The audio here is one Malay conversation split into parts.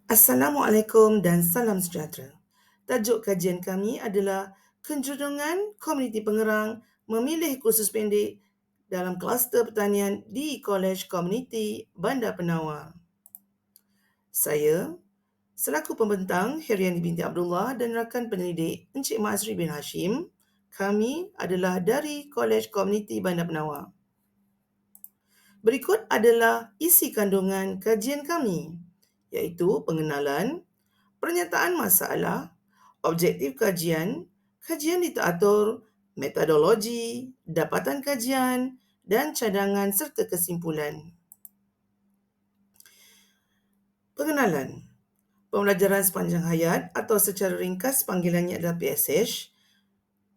Assalamualaikum dan salam sejahtera. Tajuk kajian kami adalah kecenderungan komuniti pengerang memilih kursus pendek dalam kluster pertanian di Kolej Komuniti Bandar Penawar. Saya, selaku pembentang Heriani binti Abdullah dan rakan penelidik Encik Mazri bin Hashim, kami adalah dari Kolej Komuniti Bandar Penawar. Berikut adalah isi kandungan kajian kami, iaitu pengenalan, pernyataan masalah, objektif kajian, kajian literatur, metodologi, dapatan kajian dan cadangan serta kesimpulan. Pengenalan. Pembelajaran sepanjang hayat atau secara ringkas panggilannya adalah PSH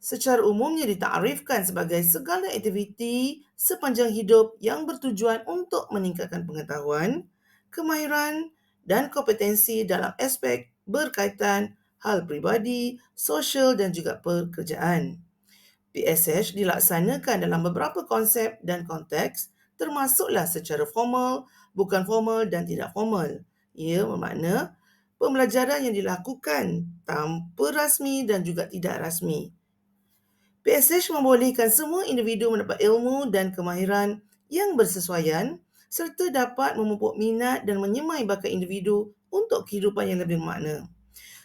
secara umumnya ditakrifkan sebagai segala aktiviti sepanjang hidup yang bertujuan untuk meningkatkan pengetahuan, kemahiran dan kompetensi dalam aspek berkaitan hal peribadi, sosial dan juga pekerjaan. PSH dilaksanakan dalam beberapa konsep dan konteks termasuklah secara formal, bukan formal dan tidak formal. Ia bermakna pembelajaran yang dilakukan tanpa rasmi dan juga tidak rasmi. PSH membolehkan semua individu mendapat ilmu dan kemahiran yang bersesuaian serta dapat memupuk minat dan menyemai bakat individu untuk kehidupan yang lebih bermakna.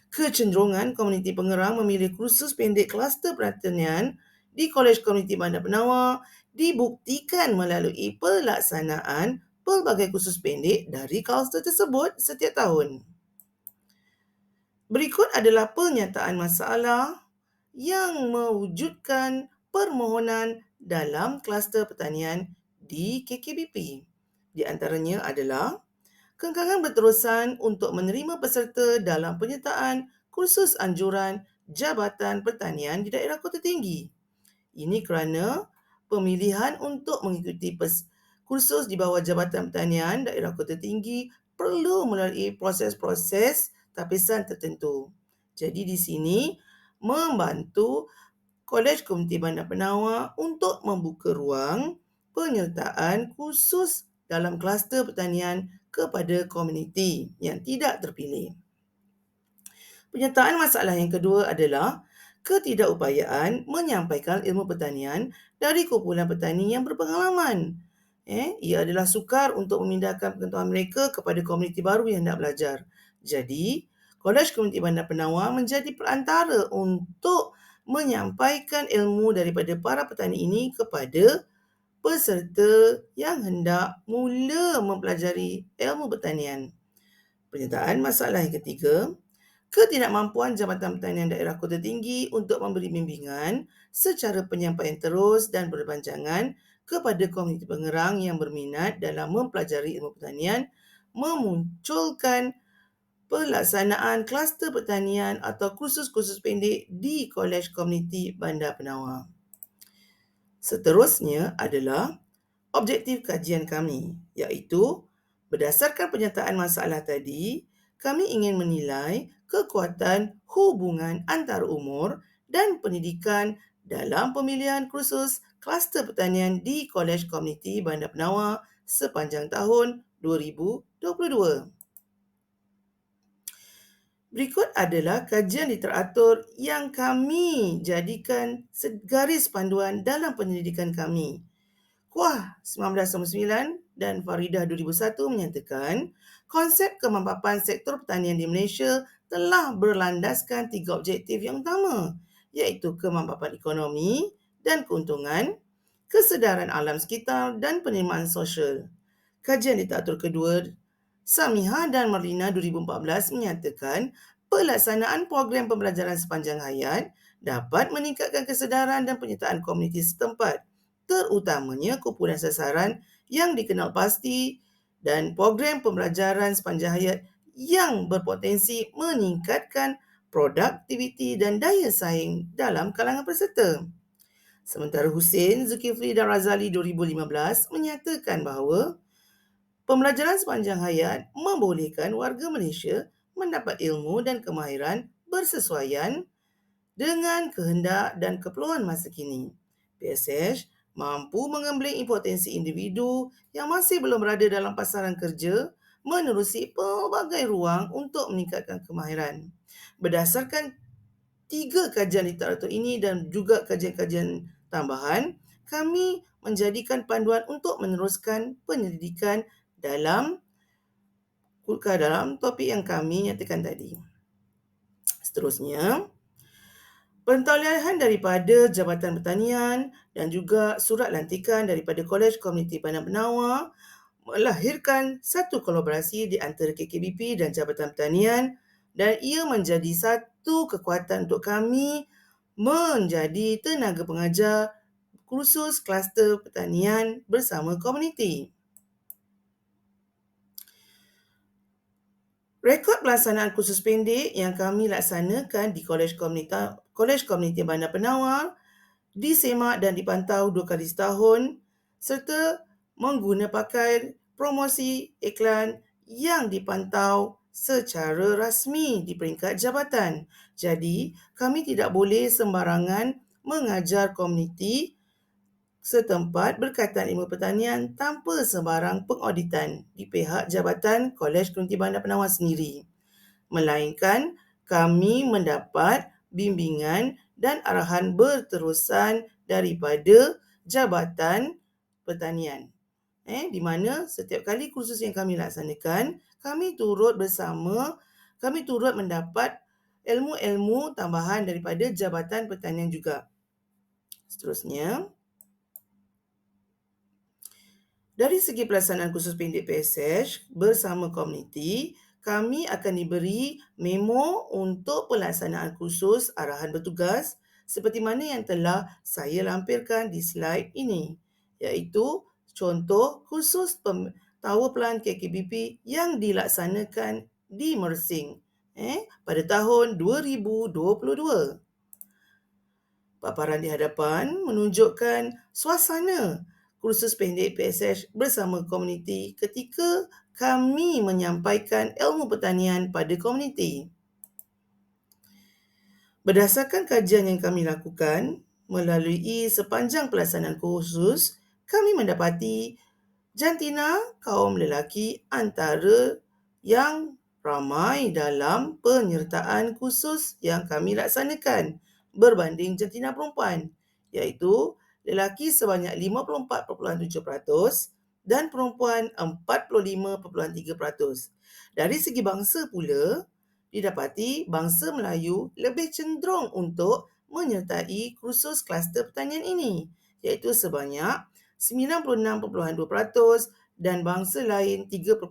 Kecenderungan komuniti pengerang memilih kursus pendek kluster pertanian di Kolej Komuniti Bandar Penawar dibuktikan melalui pelaksanaan pelbagai kursus pendek dari kluster tersebut setiap tahun. Berikut adalah pernyataan masalah yang mewujudkan permohonan dalam kluster pertanian di KKBP. Di antaranya adalah kekangan berterusan untuk menerima peserta dalam penyertaan kursus anjuran Jabatan Pertanian di daerah Kota Tinggi. Ini kerana pemilihan untuk mengikuti kursus di bawah Jabatan Pertanian daerah Kota Tinggi perlu melalui proses-proses tapisan tertentu. Jadi di sini membantu Kolej Komuniti Bandar Penawar untuk membuka ruang penyertaan khusus dalam kluster pertanian kepada komuniti yang tidak terpilih. Penyertaan masalah yang kedua adalah ketidakupayaan menyampaikan ilmu pertanian dari kumpulan petani yang berpengalaman. Ia adalah sukar untuk memindahkan pengetahuan mereka kepada komuniti baru yang hendak belajar. Jadi, Kolej Komuniti Bandar Penawar menjadi perantara untuk menyampaikan ilmu daripada para petani ini kepada peserta yang hendak mula mempelajari ilmu pertanian. Pernyataan masalah yang ketiga, ketidakmampuan Jabatan Pertanian Daerah Kota Tinggi untuk memberi bimbingan secara penyampaian terus dan berpanjangan kepada komuniti pengerang yang berminat dalam mempelajari ilmu pertanian memunculkan pelaksanaan kluster pertanian atau kursus-kursus pendek di Kolej Komuniti Bandar Penawar. Seterusnya adalah objektif kajian kami, iaitu berdasarkan pernyataan masalah tadi, kami ingin menilai kekuatan hubungan antara umur dan pendidikan dalam pemilihan kursus kluster pertanian di Kolej Komuniti Bandar Penawar sepanjang tahun 2022. Berikut adalah kajian literatur yang kami jadikan segaris panduan dalam penyelidikan kami. Kuah 1999 dan Faridah 2001 menyatakan konsep kemampapan sektor pertanian di Malaysia telah berlandaskan 3 objektif yang utama, iaitu kemampapan ekonomi dan keuntungan, kesedaran alam sekitar dan penerimaan sosial. Kajian literatur kedua, Samiha dan Marlina 2014 menyatakan pelaksanaan program pembelajaran sepanjang hayat dapat meningkatkan kesedaran dan penyertaan komuniti setempat, terutamanya kumpulan sasaran yang dikenal pasti dan program pembelajaran sepanjang hayat yang berpotensi meningkatkan produktiviti dan daya saing dalam kalangan peserta. Sementara Hussein, Zulkifli dan Razali 2015 menyatakan bahawa pembelajaran sepanjang hayat membolehkan warga Malaysia mendapat ilmu dan kemahiran bersesuaian dengan kehendak dan keperluan masa kini. PSH mampu mengembleng potensi individu yang masih belum berada dalam pasaran kerja menerusi pelbagai ruang untuk meningkatkan kemahiran. Berdasarkan 3 kajian literatur ini dan juga kajian-kajian tambahan, kami menjadikan panduan untuk meneruskan penyelidikan dalam topik yang kami nyatakan tadi. Seterusnya, pentauliahan daripada Jabatan Pertanian dan juga surat lantikan daripada Kolej Komuniti Bandar Penawar melahirkan satu kolaborasi di antara KKBP dan Jabatan Pertanian dan ia menjadi satu kekuatan untuk kami menjadi tenaga pengajar kursus kluster pertanian bersama komuniti. Rekod pelaksanaan kursus pendek yang kami laksanakan di Kolej Komuniti Bandar Penawar disemak dan dipantau 2 kali setahun serta mengguna pakai promosi iklan yang dipantau secara rasmi di peringkat jabatan. Jadi, kami tidak boleh sembarangan mengajar komuniti setempat berkaitan ilmu pertanian tanpa sebarang pengauditan di pihak Jabatan Kolej Komuniti Bandar Penawar sendiri. Melainkan kami mendapat bimbingan dan arahan berterusan daripada Jabatan Pertanian. Di mana setiap kali kursus yang kami laksanakan, kami turut mendapat ilmu-ilmu tambahan daripada Jabatan Pertanian juga. Seterusnya, dari segi pelaksanaan kursus pendek PSH bersama komuniti, kami akan diberi memo untuk pelaksanaan kursus arahan bertugas seperti mana yang telah saya lampirkan di slide ini, iaitu contoh kursus Tower Plant KKBP yang dilaksanakan di Mersing pada tahun 2022. Paparan di hadapan menunjukkan suasana kursus pendek PSH bersama komuniti ketika kami menyampaikan ilmu pertanian pada komuniti. Berdasarkan kajian yang kami lakukan melalui sepanjang pelaksanaan kursus, kami mendapati jantina kaum lelaki antara yang ramai dalam penyertaan kursus yang kami laksanakan berbanding jantina perempuan, iaitu lelaki sebanyak 54.7% dan perempuan 45.3%. Dari segi bangsa pula, didapati bangsa Melayu lebih cenderung untuk menyertai kursus kluster pertanian ini, iaitu sebanyak 96.2% dan bangsa lain 3.8%.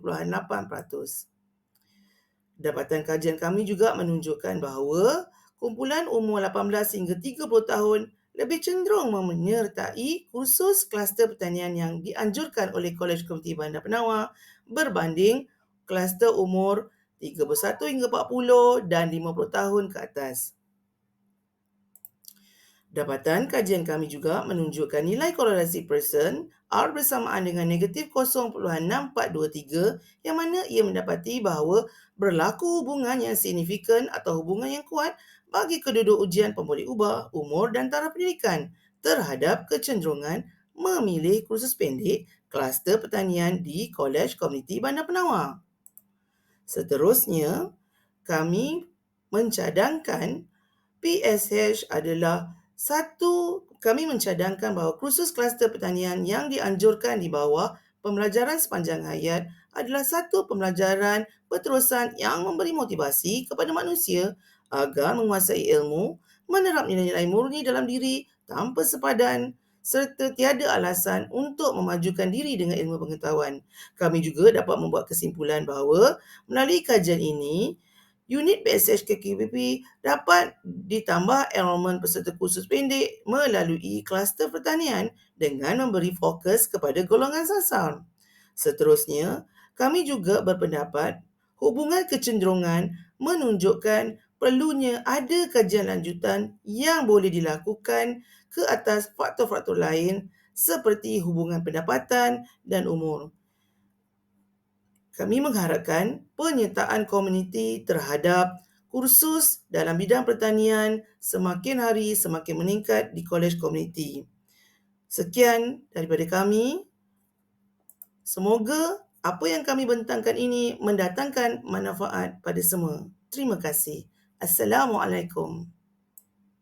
Dapatan kajian kami juga menunjukkan bahawa kumpulan umur 18 hingga 30 tahun lebih cenderung menyertai kursus kluster pertanian yang dianjurkan oleh Kolej Komuniti Bandar Penawar berbanding kluster umur 31 hingga 40 dan 50 tahun ke atas. Dapatan kajian kami juga menunjukkan nilai korelasi Pearson R bersamaan dengan negatif 0.6423 yang mana ia mendapati bahawa berlaku hubungan yang signifikan atau hubungan yang kuat bagi kedua-dua ujian pemboleh ubah, umur dan taraf pendidikan terhadap kecenderungan memilih kursus pendek kluster pertanian di Kolej Komuniti Bandar Penawar. Seterusnya, kami mencadangkan PSH adalah kami mencadangkan bahawa kursus kluster pertanian yang dianjurkan di bawah pembelajaran sepanjang hayat adalah satu pembelajaran berterusan yang memberi motivasi kepada manusia agar menguasai ilmu, menerap nilai-nilai murni dalam diri tanpa sepadan serta tiada alasan untuk memajukan diri dengan ilmu pengetahuan. Kami juga dapat membuat kesimpulan bahawa melalui kajian ini, unit PSH KKBP dapat ditambah enrolment peserta kursus pendek melalui kluster pertanian dengan memberi fokus kepada golongan sasar. Seterusnya, kami juga berpendapat hubungan kecenderungan menunjukkan perlunya ada kajian lanjutan yang boleh dilakukan ke atas faktor-faktor lain seperti hubungan pendapatan dan umur. Kami mengharapkan penyertaan komuniti terhadap kursus dalam bidang pertanian semakin hari semakin meningkat di Kolej Komuniti. Sekian daripada kami. Semoga Apa yang kami bentangkan ini mendatangkan manfaat pada semua. Terima kasih. Assalamualaikum.